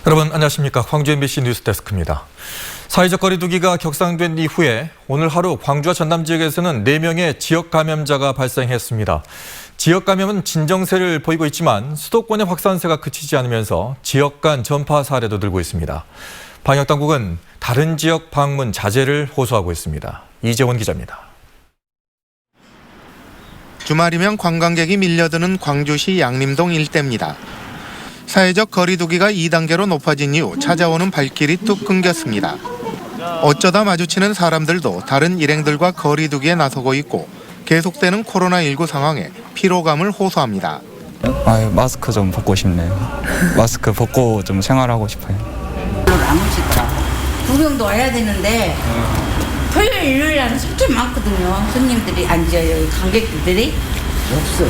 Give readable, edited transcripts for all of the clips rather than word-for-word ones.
여러분 안녕하십니까. 광주 MBC 뉴스데스크입니다. 사회적 거리두기가 격상된 이후에 오늘 하루 광주와 전남 지역에서는 4명의 지역 감염자가 발생했습니다. 지역 감염은 진정세를 보이고 있지만 수도권의 확산세가 그치지 않으면서 지역 간 전파 사례도 늘고 있습니다. 방역당국은 다른 지역 방문 자제를 호소하고 있습니다. 이재원 기자입니다. 주말이면 관광객이 밀려드는 광주시 양림동 일대입니다. 사회적 거리두기가 2단계로 높아진 이후 찾아오는 발길이 뚝 끊겼습니다. 어쩌다 마주치는 사람들도 다른 일행들과 거리두기에 나서고 있고 계속되는 코로나19 상황에 피로감을 호소합니다. 마스크 좀 벗고 싶네요. 마스크 벗고 좀 생활하고 싶어요. 안 오시더라. 구경도 와야 되는데 토요일, 일요일 날은 손님 많거든요. 손님들이 앉아요. 관객들이 없어.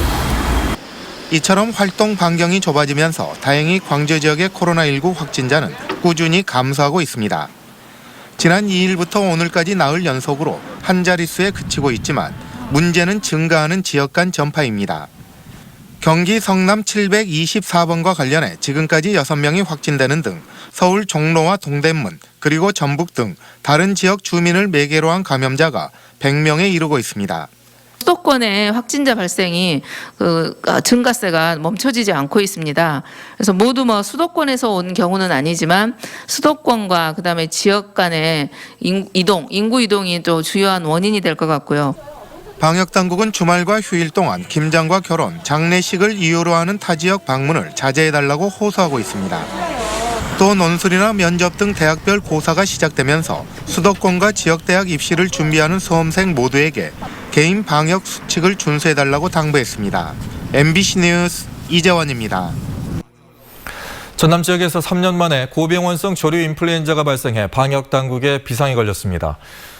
이처럼 활동 반경이 좁아지면서 다행히 광주 지역의 코로나19 확진자는 꾸준히 감소하고 있습니다. 지난 2일부터 오늘까지 나흘 연속으로 한 자릿수에 그치고 있지만 문제는 증가하는 지역 간 전파입니다. 경기 성남 724번과 관련해 지금까지 6명이 확진되는 등 서울 종로와 동대문 그리고 전북 등 다른 지역 주민을 매개로 한 감염자가 100명에 이르고 있습니다. 수도권의 확진자 발생이 증가세가 멈춰지지 않고 있습니다. 그래서 모두 수도권에서 온 경우는 아니지만 수도권과 그다음에 지역 간의 인구 이동이 또 주요한 원인이 될 것 같고요. 방역당국은 주말과 휴일 동안 김장과 결혼, 장례식을 이유로 하는 타 지역 방문을 자제해달라고 호소하고 있습니다. 또 논술이나 면접 등 대학별 고사가 시작되면서 수도권과 지역대학 입시를 준비하는 수험생 모두에게 개인 방역 수칙을 준수해달라고 당부했습니다. MBC 뉴스 이재원입니다. 전남 지역에서 3년 만에 고병원성 조류 인플루엔자가 발생해 방역당국에 비상이 걸렸습니다.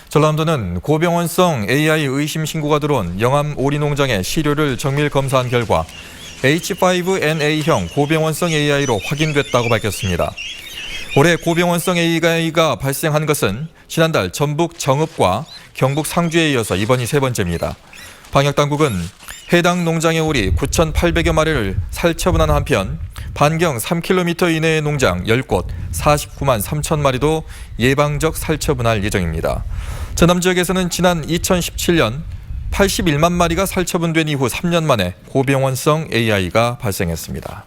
전남도는 고병원성 AI 의심 신고가 들어온 영암 오리 농장의 시료를 정밀 검사한 결과 H5N8형 고병원성 AI로 확인됐다고 밝혔습니다. 올해 고병원성 AI가 발생한 것은 지난달 전북 정읍과 경북 상주에 이어서 이번이 3번째입니다. 방역당국은 해당 농장의 오리 9,800여 마리를 살처분한 한편 반경 3km 이내의 농장 10곳 49만 3천 마리도 예방적 살처분할 예정입니다. 전남 지역에서는 지난 2017년 81만 마리가 살처분된 이후 3년 만에 고병원성 AI가 발생했습니다.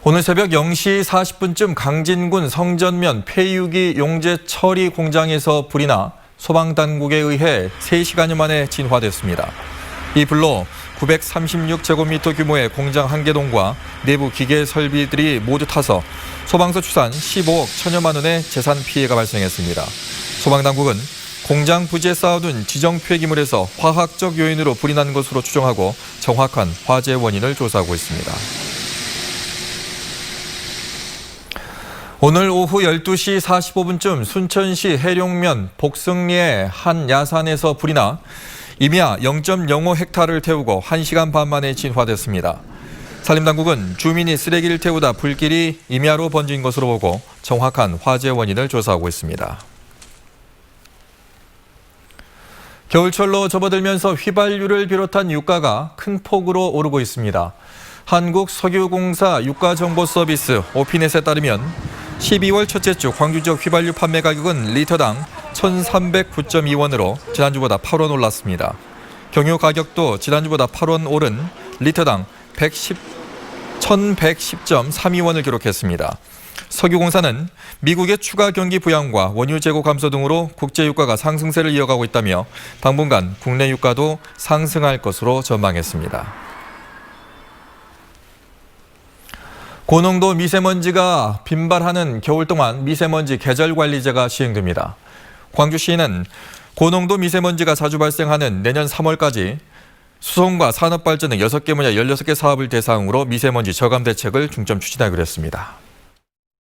오늘 새벽 0시 40분쯤 강진군 성전면 폐유기 용재 처리 공장에서 불이 나 소방당국에 의해 3시간여 만에 진화됐습니다. 이 불로 936제곱미터 규모의 공장 한 개동과 내부 기계 설비들이 모두 타서 소방서 추산 15억 1천여만 원의 재산 피해가 발생했습니다. 소방당국은 공장 부지에 쌓아둔 지정 폐기물에서 화학적 요인으로 불이 난 것으로 추정하고 정확한 화재 원인을 조사하고 있습니다. 오늘 오후 12시 45분쯤 순천시 해룡면 복승리의 한 야산에서 불이 나 임야 0.05헥타르를 태우고 1시간 반 만에 진화됐습니다. 산림당국은 주민이 쓰레기를 태우다 불길이 임야로 번진 것으로 보고 정확한 화재 원인을 조사하고 있습니다. 겨울철로 접어들면서 휘발유를 비롯한 유가가 큰 폭으로 오르고 있습니다. 한국석유공사 유가정보서비스 오피넷에 따르면 12월 첫째 주 광주 지역 휘발유 판매 가격은 리터당 1,309.2원으로 지난주보다 8원 올랐습니다. 경유 가격도 지난주보다 8원 오른 리터당 1,110.32원을 기록했습니다. 석유공사는 미국의 추가 경기 부양과 원유 재고 감소 등으로 국제 유가가 상승세를 이어가고 있다며 당분간 국내 유가도 상승할 것으로 전망했습니다. 고농도 미세먼지가 빈발하는 겨울 동안 미세먼지 계절관리제가 시행됩니다. 광주시는 고농도 미세먼지가 자주 발생하는 내년 3월까지 수송과 산업발전 등 6개 분야 16개 사업을 대상으로 미세먼지 저감 대책을 중점 추진하기로 했습니다.